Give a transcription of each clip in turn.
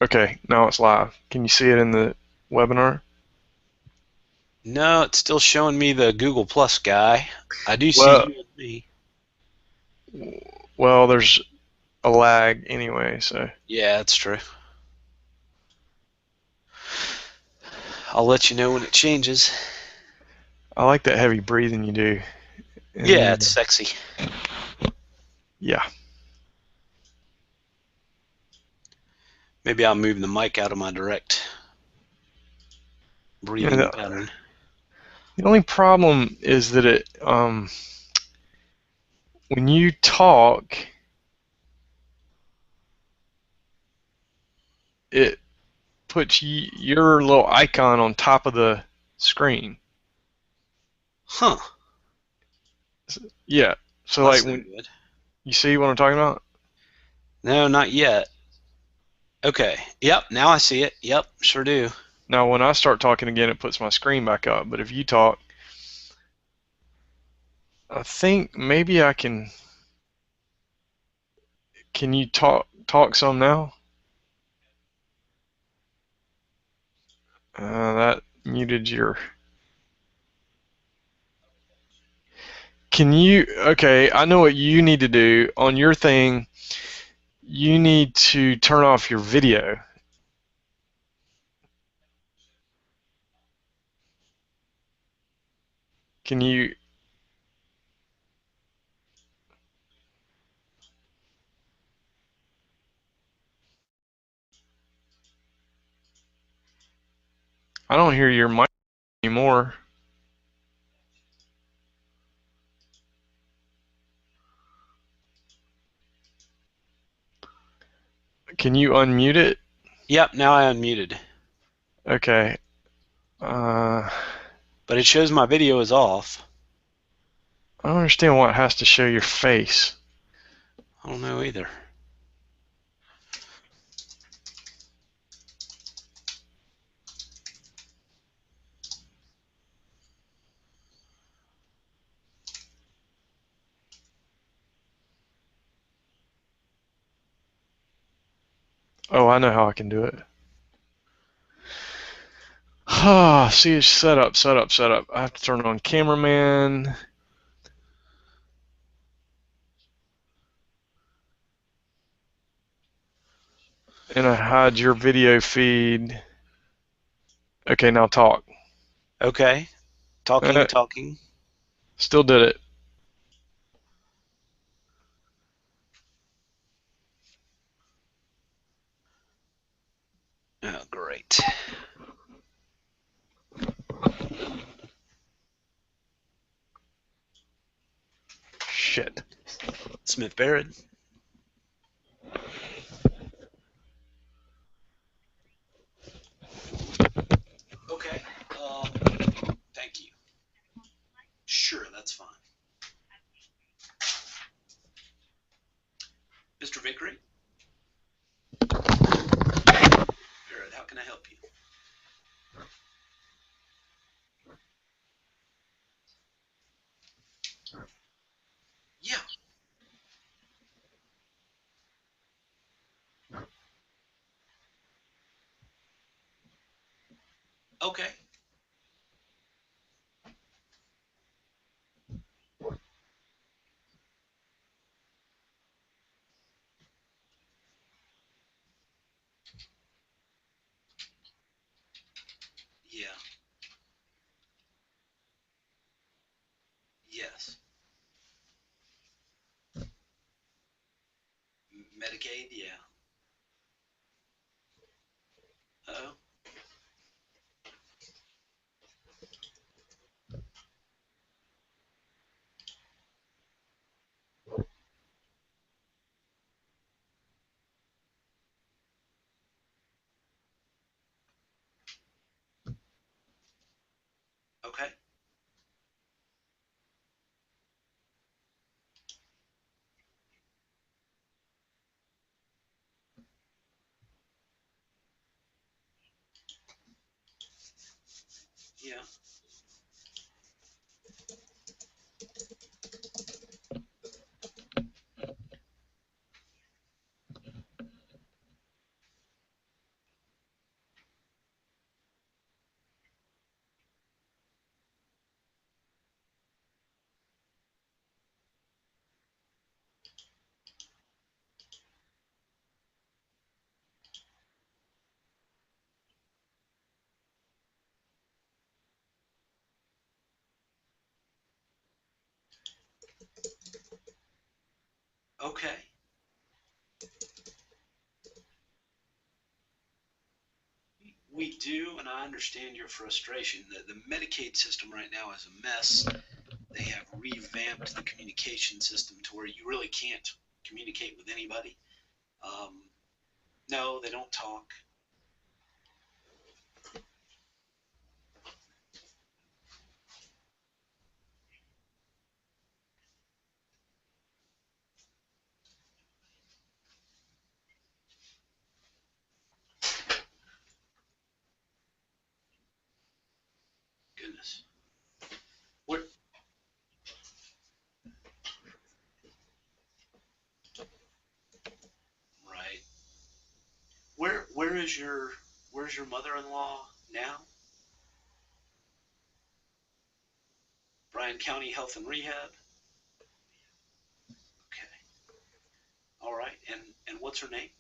Okay, now it's live. Can you see it in the webinar? No, it's still showing me the Google Plus guy. I do see Well, you and me. well, there's a lag anyway, so Yeah, that's true. I'll let you know when it changes. I like that heavy breathing you do. And Yeah, the it's sexy. yeah, Maybe I'll move the mic out of my direct and breathing pattern. the only problem is that it when you talk, it puts your little icon on top of the screen. Huh. Yeah, so Well, like that's no when good. you see what I'm talking about. No, not yet. Okay. Yep, now I see it. Yep, sure do. Now when I start talking again, it puts my screen back up. But if you talk, I think maybe I can. Can you talk some now? That muted your. Can you? Okay, I know what you need to do on your thing. You need to turn off your video. Can you? I don't hear your mic anymore. Can you unmute it? Yep, now I unmuted. Okay. Uh, But it shows my video is off. I don't understand why it has to show your face. I don't know either. Oh, I know how I can do it. Ah, see, it's set up. I have to turn on cameraman, and I hide your video feed. Okay, now talk. Okay. Talking, Uh, talking. Still did it. Oh, great. Shit. Smith Barrett. Okay. Thank you. Sure, that's fine. Mr. Vickery? Barrett, how can I help you? Yeah. Okay. Yeah. Yes. Medicaid? Yeah. Oh. Okay. Yeah. Okay. We do, and I understand your frustration. The Medicaid system right now is a mess. They have revamped the communication system to where you really can't communicate with anybody. Um, no, they don't talk. Goodness. Where, right. Where's your mother-in-law now? Bryan County Health and Rehab. Okay. All right. And what's her name?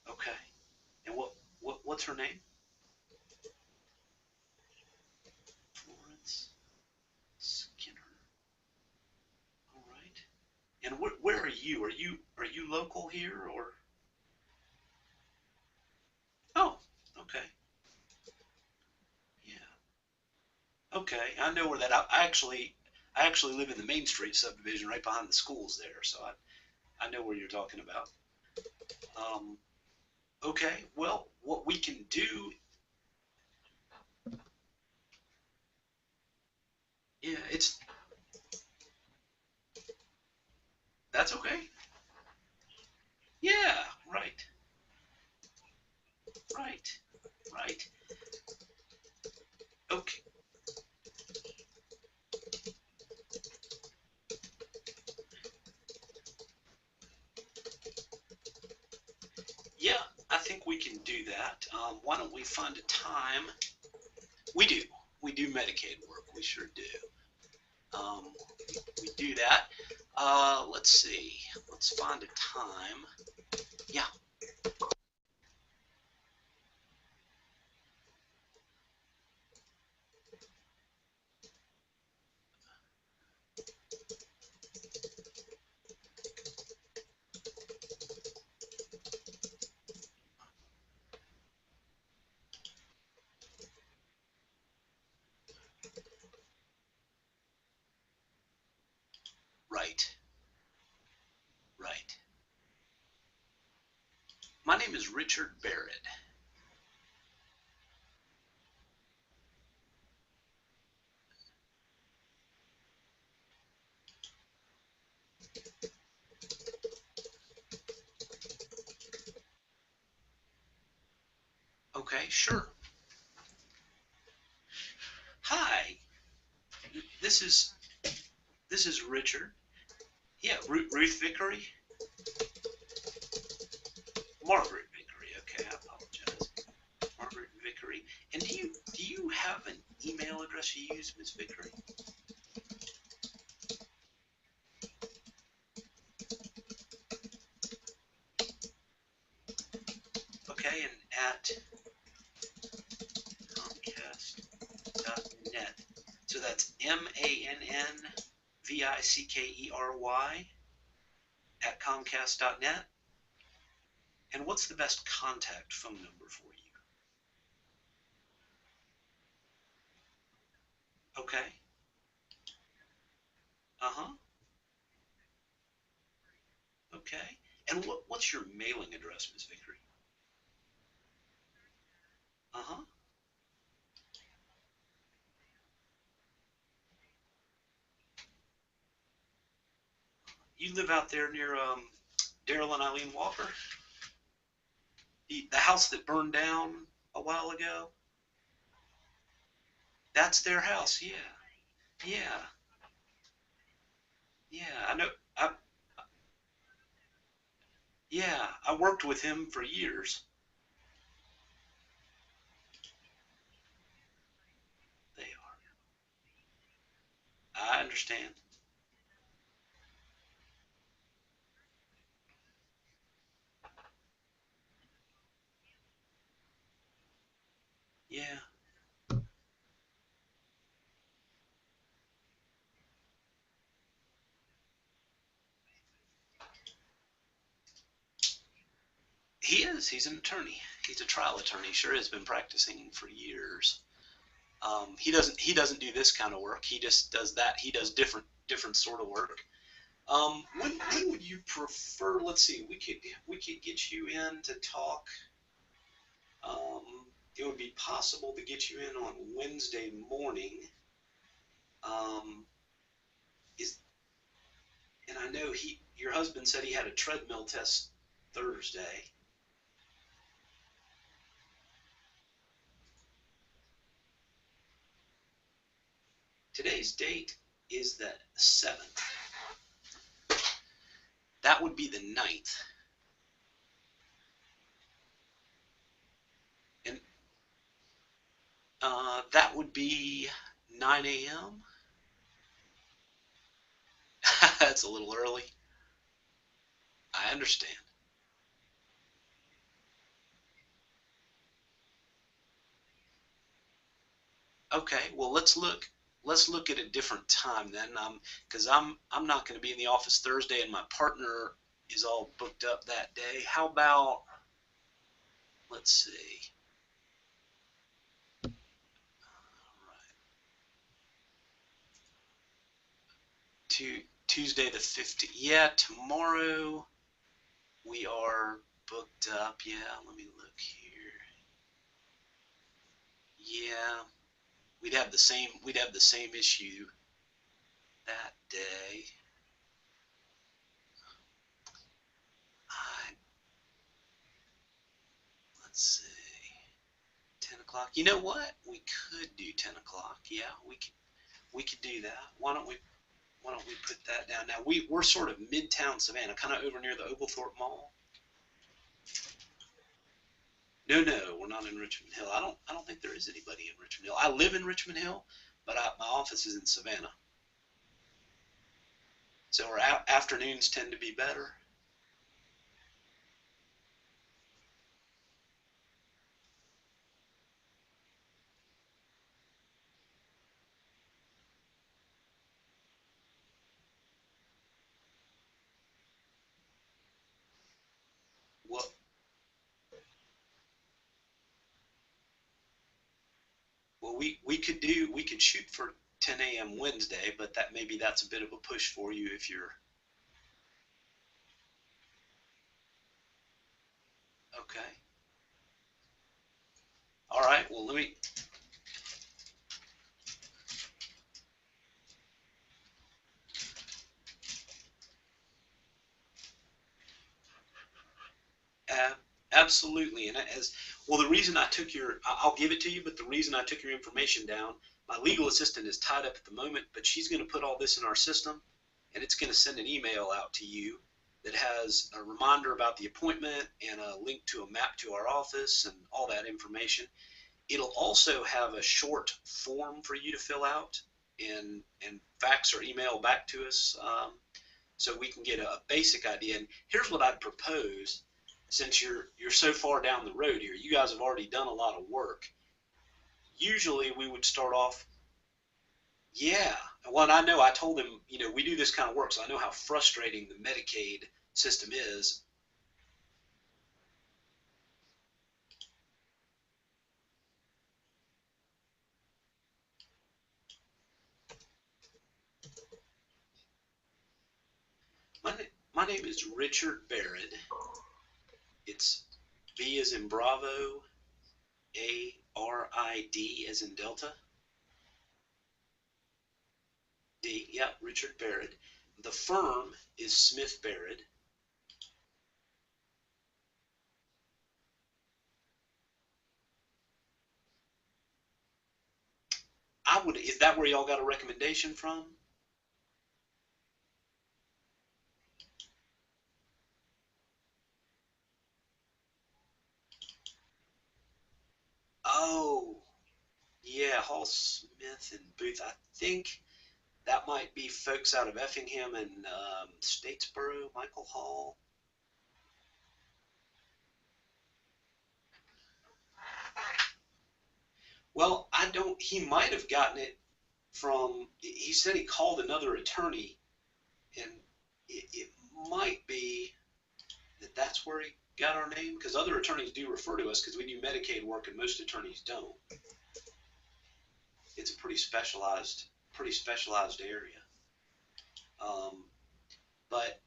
Okay. And what's her name? Florence Skinner. All right. And where are you? Are you local here or? Oh, okay. Yeah. Okay. I know where that. I actually live in the Main Street subdivision right behind the schools there, so I know where you're talking about. Um, okay. Well, what we can do. Yeah, that's okay. Yeah. Right. Right. Right. Okay. Yeah, I think we can do that. Why don't we find a time? We do. We do Medicaid work. We sure do. Um, we do that. Let's see. Let's find a time. Yeah. Right. Right. My name is Richard Barrett. Okay, sure. Hi. This is this is Richard. Yeah, Ruth Vickery. Margaret Vickery. Okay, I apologize. Margaret Vickery. And do you have an email address you use, Miss Vickery? Okay, and at Comcast.net. So that's MANNVICKERY at Comcast.net. And what's the best contact phone number for you? Okay. Uh-huh. Okay. And what's your mailing address, Miss Vickery? Uh-huh. You live out there near Daryl and Eileen Walker? The house that burned down a while ago? That's their house, yeah. Yeah. Yeah, I know. Yeah, I worked with him for years. They are. I understand. Yeah. He is. He's an attorney. He's a trial attorney. Sure has been practicing for years. He doesn't do this kind of work. He just does that. He does different sort of work. When would you prefer? Let's see. We could get you in to talk. It would be possible to get you in on Wednesday morning. And I know your husband said he had a treadmill test Thursday. Today's date is the 7th. That would be the 9th. And that would be 9 a.m. That's a little early. I understand. Okay, well let's look at a different time then, because I'm not going to be in the office Thursday, and my partner is all booked up that day. How about, let's see. All right. Tuesday the 15th. Yeah, tomorrow we are booked up. Yeah, let me look here. Yeah, we'd have the same issue that day. Let's see. 10 o'clock. You know what? We could do 10 o'clock. Yeah, we could do that. Why don't we put that down? Now we're sort of midtown Savannah, kind of over near the Oglethorpe Mall. No, we're not in Richmond Hill. I don't think there is anybody in Richmond Hill. I live in Richmond Hill, but my office is in Savannah. So our afternoons tend to be better. Well, we could shoot for 10 a.m. Wednesday, but that's a bit of a push for you if you're okay. All right. Well, let me. Absolutely, and as well, the reason I'll give it to you, but the reason I took your information down, my legal assistant is tied up at the moment, but she's going to put all this in our system, and it's going to send an email out to you that has a reminder about the appointment and a link to a map to our office and all that information. It'll also have a short form for you to fill out and fax or email back to us, so we can get a basic idea. And here's what I'd propose. Since you're so far down the road here, you guys have already done a lot of work. Usually we would start off, yeah. Well, and I know I told them, we do this kind of work, so I know how frustrating the Medicaid system is. My name is Richard Barrett. It's B as in Bravo, A-R-I-D as in Delta. D, yeah, Richard Barrett. The firm is Smith Barrett. Is that where y'all got a recommendation from? Oh, yeah, Hall Smith and Booth. I think that might be folks out of Effingham and Statesboro, Michael Hall. Well, he might have gotten it from, he said he called another attorney, and it might be that's where he got our name? Because other attorneys do refer to us because we do Medicaid work and most attorneys don't. It's a pretty specialized area. But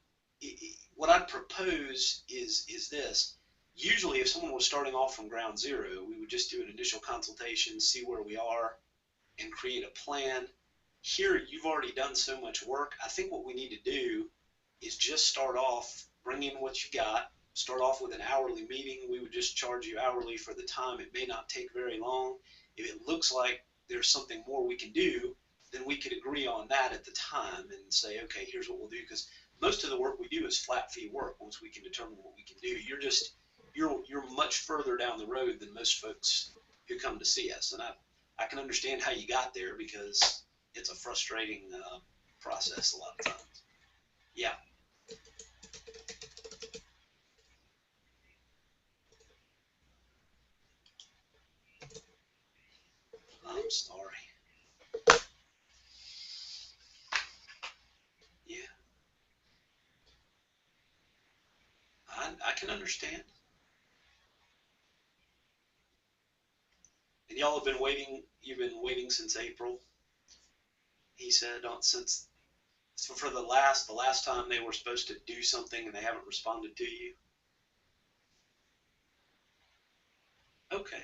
what I'd propose is this. Usually if someone was starting off from ground zero, we would just do an initial consultation, see where we are, and create a plan. Here, you've already done so much work. I think what we need to do is just start off, bring in what you got, start off with an hourly meeting. We would just charge you hourly for the time. It may not take very long. If it looks like there's something more we can do, then we could agree on that at the time and say, okay, here's what we'll do. Because most of the work we do is flat fee work once we can determine what we can do. You're much further down the road than most folks who come to see us. And I can understand how you got there because it's a frustrating process a lot of times. Yeah. I'm sorry. Yeah. I can understand. And y'all have been waiting, you've been waiting since April. He said since for the last time they were supposed to do something and they haven't responded to you. Okay.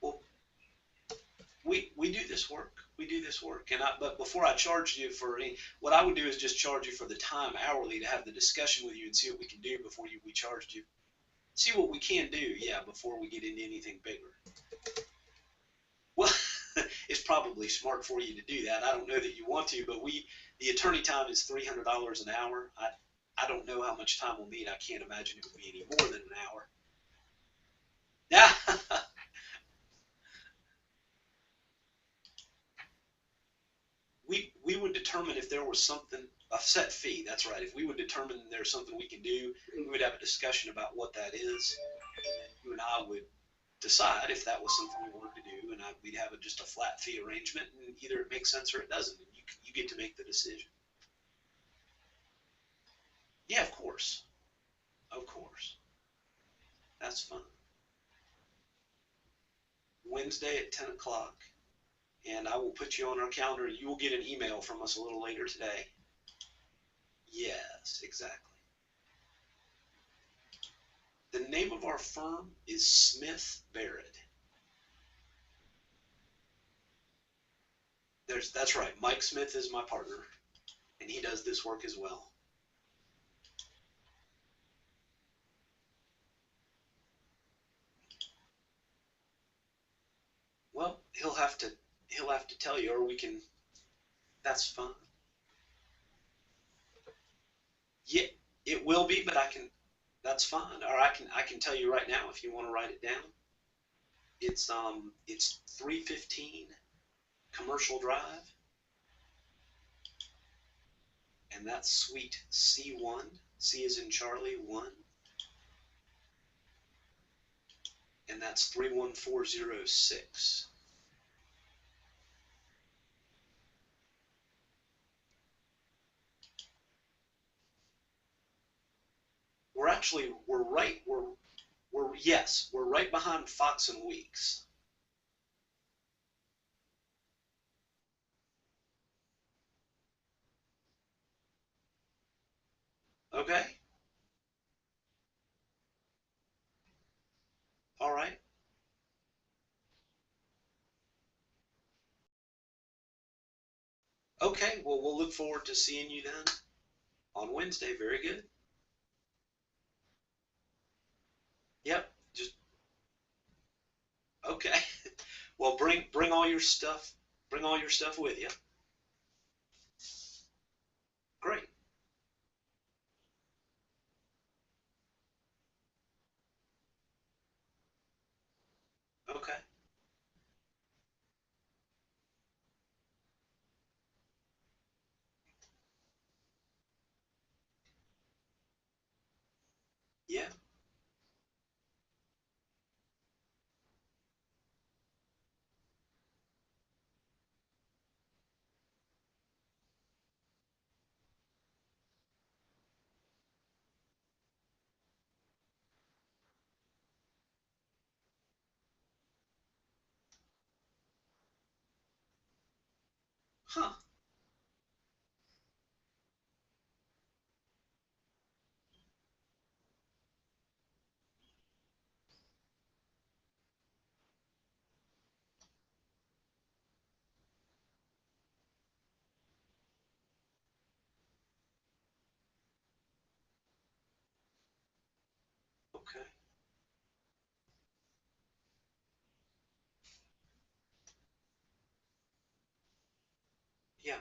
Well, we do this work. We do this work. But before I charge you for what I would do is just charge you for the time hourly to have the discussion with you and see what we can do before we charged you. See what we can do, yeah, before we get into anything bigger. Well, it's probably smart for you to do that. I don't know that you want to, but the attorney time is $300 an hour. I don't know how much time we'll need. I can't imagine it would be any more than an hour. Yeah. we would determine if there was something, a set fee, that's right. If we would determine there's something we can do, we would have a discussion about what that is. And you and I would decide if that was something we wanted to do, and we'd have just a flat fee arrangement, and either it makes sense or it doesn't, and you get to make the decision. Yeah, of course. Of course. That's fine. Wednesday at 10 o'clock, and I will put you on our calendar. You will get an email from us a little later today. Yes, exactly. The name of our firm is Smith Barrett. That's right. Mike Smith is my partner, and he does this work as well. Well, he'll have to tell you, or we can. That's fine. Yeah, it will be, but that's fine. Or I can tell you right now if you want to write it down. It's 315 Commercial Drive, and that's Suite C1. C is in Charlie 1, and that's 31406. We're right behind Fox and Weeks. Okay? All right. Okay, well, we'll look forward to seeing you then on Wednesday. Very good. Yep, just okay. Well, bring all your stuff. Bring all your stuff with you. Great. Okay. Yeah. Huh. Okay. Yeah.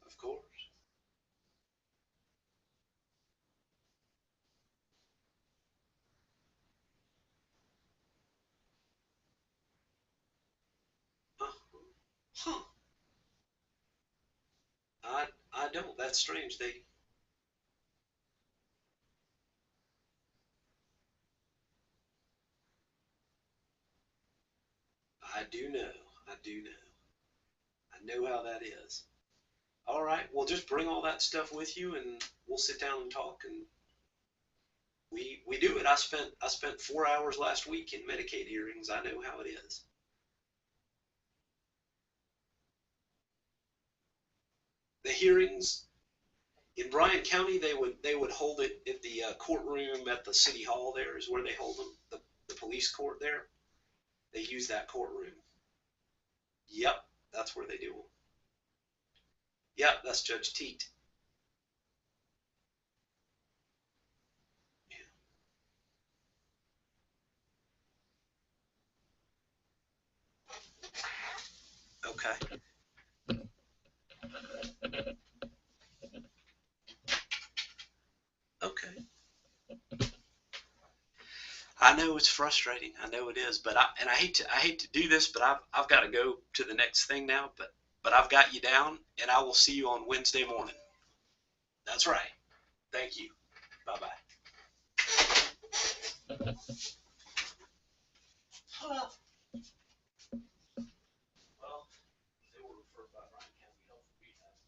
Of course. Uh, huh. I don't. That's strange. I do know. I do know. I know how that is. All right. Well, just bring all that stuff with you, and we'll sit down and talk. And we do it. I spent 4 hours last week in Medicaid hearings. I know how it is. The hearings in Bryan County, they would hold it at the courtroom at the city hall. There is where they hold them. The police court there. They use that courtroom. Yep, that's where they do them. Yep, that's Judge Teat. Okay. Okay. I know it's frustrating. I know it is, but I hate to do this, but I've got to go to the next thing now. But I've got you down, and I will see you on Wednesday morning. That's right. Thank you. Bye bye. Well, they were referred by Bryan County Health Rehab.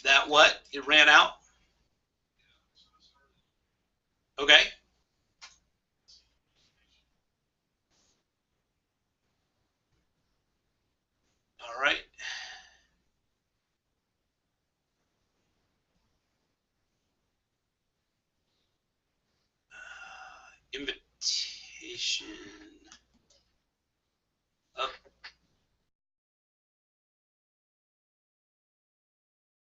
That what? It ran out. Okay. All right. Invitation.